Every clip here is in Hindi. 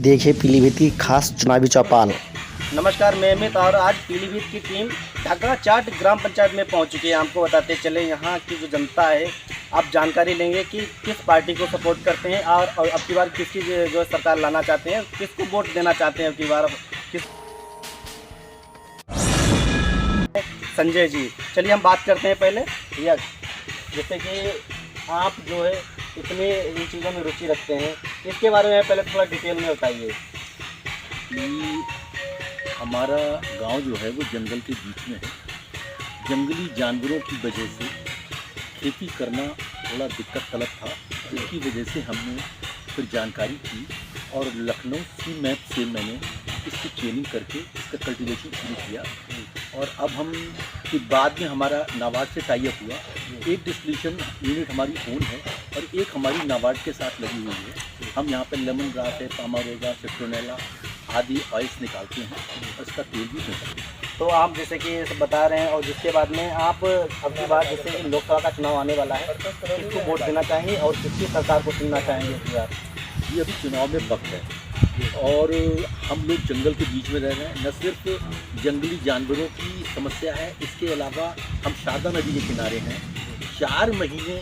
देखिए पीलीभीत की खास चुनावी चौपाल। नमस्कार, मैं अमित और आज पीलीभीत की टीम ढाका चाट ग्राम पंचायत में पहुंच चुकी है। आपको बताते चले यहाँ की जो जनता है, आप जानकारी लेंगे कि किस पार्टी को सपोर्ट करते हैं और अब की बार किसकी जो सरकार लाना चाहते हैं, किसको वोट देना चाहते हैं अब की बार किस। संजय जी, चलिए हम बात करते हैं पहले भैया, जैसे कि आप जो है इतने इन चीज़ों में रुचि रखते हैं, इसके बारे में पहले थोड़ा डिटेल में बताइए। हमारा गांव जो है वो जंगल के बीच में है। जंगली जानवरों की वजह से खेती करना थोड़ा दिक्कत तलब था, जिसकी वजह से हमने फिर जानकारी की और लखनऊ सी मैप से मैंने इसकी ट्रेनिंग करके इसका कल्टीवेशन शुरू किया। और अब हम के बाद में हमारा नाबार्ड से टाई अप हुआ। एक डिस्टिलेशन यूनिट हमारी ओन है और एक हमारी नाबार्ड के साथ लगी हुई है। हम यहाँ पर लेमन ग्रास है, पामारोगा, सिट्रोनेला आदि ऑयल्स निकालते हैं और इसका तेल भी देते हैं। तो आप जैसे कि बता रहे हैं और जिसके बाद में आप अब की बार जैसे लोकसभा का चुनाव आने वाला है, किसको वोट देना चाहेंगे और किसकी सरकार को चुनना चाहेंगे इस बार? ये अभी चुनाव में वक्त है और हम लोग जंगल के बीच में रह रहे हैं। न सिर्फ जंगली जानवरों की समस्या है, इसके अलावा हम शारदा नदी के किनारे हैं। 4 महीने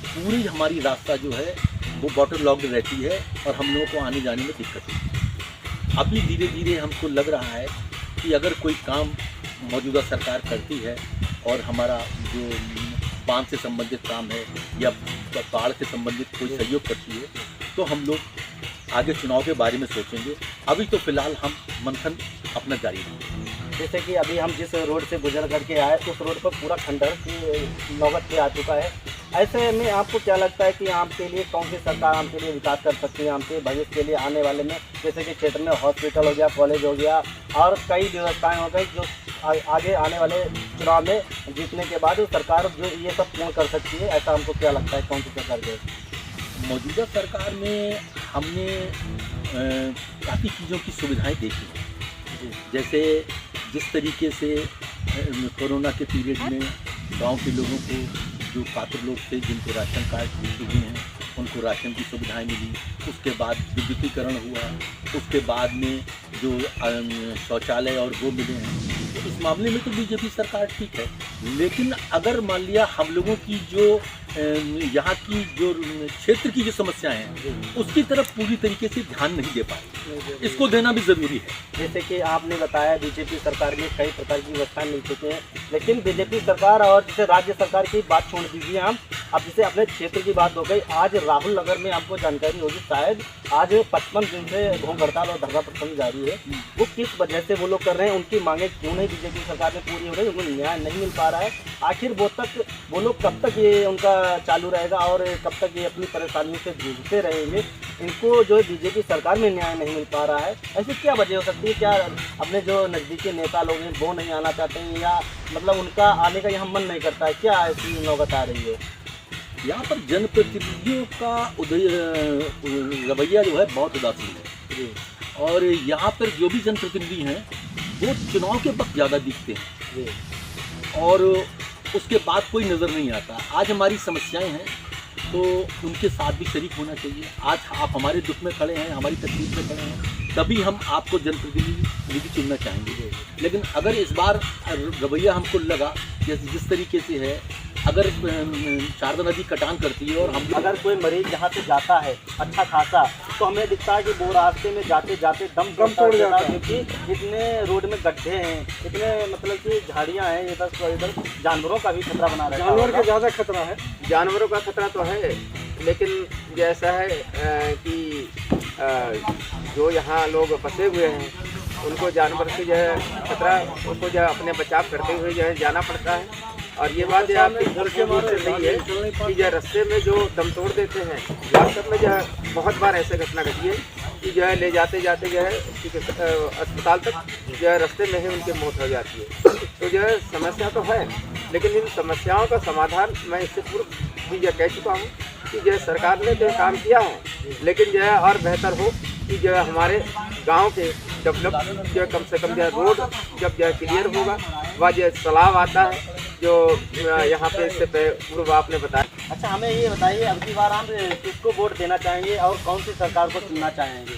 पूरी हमारी रास्ता जो है वो वाटर लॉक्ड रहती है और हम लोगों को आने जाने में दिक्कत है। अभी धीरे धीरे हमको लग रहा है कि अगर कोई काम मौजूदा सरकार करती है और हमारा जो बांध से संबंधित काम है या बाढ़ से संबंधित कोई सहयोग करती है तो हम लोग आगे चुनाव के बारे में सोचेंगे। अभी तो फिलहाल हम मंथन अपना जारी रखेंगे। जैसे कि अभी हम जिस रोड से गुजर करके आए उस रोड पर पूरा खंडर की नौबत पे आ चुका है। ऐसे में आपको क्या लगता है कि आपके लिए कौन सी सरकार आपके लिए विकास कर सकती है, आपके भविष्य के लिए आने वाले में, जैसे कि क्षेत्र में हॉस्पिटल हो गया, कॉलेज हो गया और कई व्यवस्थाएं हो गई जो आगे आने वाले चुनाव में जीतने के बाद सरकार जो ये सब पूर्ण कर सकती है? ऐसा हमको क्या लगता है कौन सी सरकार जो मौजूदा सरकार में हमने काफ़ी चीज़ों की सुविधाएं देखी हैं। जैसे जिस तरीके से कोरोना के पीरियड में गांव के लोगों को जो पात्र लोग थे जिनको राशन कार्ड मिले हुए हैं उनको राशन की सुविधाएं मिली। उसके बाद विद्युतीकरण हुआ, उसके बाद में जो शौचालय और वो मिले हैं। तो इस मामले में तो बीजेपी सरकार ठीक है, लेकिन अगर मान लिया हम लोगों की जो यहाँ की जो क्षेत्र की जो समस्याएं हैं उसकी तरफ पूरी तरीके से ध्यान नहीं दे पाए, इसको देना भी ज़रूरी है। जैसे कि आपने बताया बीजेपी सरकार में कई प्रकार की व्यवस्थाएं मिल चुकी हैं, लेकिन बीजेपी सरकार और जैसे राज्य सरकार की बात छोड़ दीजिए हम, अब जैसे अपने क्षेत्र की बात हो गई। आज राहुल नगर में आपको जानकारी होगी शायद, आज 55 दिन से भूख हड़ताल और धरना प्रदर्शन जारी है। वो किस वजह से वो लोग कर रहे हैं, उनकी मांगे क्यों नहीं बीजेपी सरकार में पूरी हो रही, उनको न्याय नहीं मिल पा रहा है। आखिर वो लोग कब तक ये उनका चालू रहेगा और कब तक ये अपनी परेशानियों से जूझते रहेंगे? इनको जो बीजेपी सरकार में न्याय नहीं मिल पा रहा है, ऐसी क्या वजह हो सकती है? क्या अपने जो नज़दीकी नेता लोग हैं वो नहीं आना चाहते हैं या मतलब उनका आने का यहाँ मन नहीं करता है? क्या ऐसी नौबत आ रही है? यहाँ पर जनप्रतिनिधियों का रवैया जो है बहुत उदासीन है और यहाँ पर जो भी जनप्रतिनिधि हैं वो चुनाव के वक्त ज़्यादा दिखते हैं और उसके बाद कोई नज़र नहीं आता। आज हमारी समस्याएं हैं तो उनके साथ भी शरीक होना चाहिए। आज आप हमारे दुख में खड़े हैं, हमारी तकलीफ में खड़े हैं, तभी हम आपको जनप्रतिनिधि चुनना चाहेंगे। लेकिन अगर इस बार रवैया हमको लगा जैसे जिस तरीके से है, अगर शारदा नदी कटान करती है और हम अगर कोई मरीज यहाँ से जाता है अच्छा खासा तो हमें दिखता है कि वो रास्ते में जाते जाते दम तोड़ जाता है, क्योंकि इतने रोड में गड्ढे हैं, इतने मतलब कि झाड़ियाँ हैं, इधर जानवरों का भी खतरा बना रहा है। जानवर का ज़्यादा खतरा है। जानवरों का खतरा तो है, लेकिन जैसा है कि जो यहाँ लोग फंसे हुए हैं उनको जानवर से जो है खतरा, उसको जो है अपने बचाव करते हुए जो है जाना पड़ता है। और ये बात जो आपके घर के दूर से नहीं है कि जो रास्ते में जो दम तोड़ देते हैं, वास्तव में जो है बहुत बार ऐसे घटना घटी है कि जो है ले जाते जाते जो है अस्पताल तक जो है रास्ते में ही उनकी मौत हो जाती है। तो जो है समस्या तो है, लेकिन इन समस्याओं का समाधान मैं इससे पूर्व भी जो कह चुका हूँ कि जो सरकार ने जो काम किया है, लेकिन जो है और बेहतर हो कि जो है हमारे गाँव के डेवलप जो है कम से कम जो है रोड जब जो है क्लियर होगा, वह जो तालाब आता है जो यहाँ पे इससे पूर्व आपने बताया। अच्छा, हमें ये बताइए अब की बार आप किसको वोट देना चाहेंगे और कौन सी सरकार को चुनना चाहेंगे?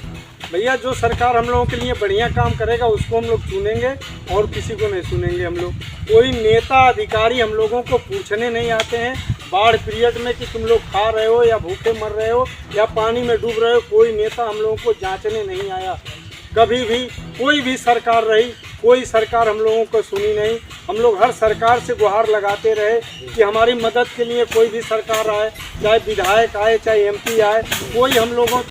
भैया जो सरकार हम लोगों के लिए बढ़िया काम करेगा उसको हम लोग चुनेंगे और किसी को नहीं सुनेंगे। हम लोग कोई नेता अधिकारी हम लोगों को पूछने नहीं आते हैं बाढ़ पीरियड में कि तुम लोग खा रहे हो या भूखे मर रहे हो या पानी में डूब रहे हो। कोई नेता हम लोगों को जांचने नहीं आया कभी भी। कोई भी सरकार रही, कोई सरकार हम लोगों को सुनी नहीं। हम लोग हर सरकार से गुहार लगाते रहे कि हमारी मदद के लिए कोई भी सरकार आए, चाहे विधायक आए चाहे MP आए, कोई हम लोगों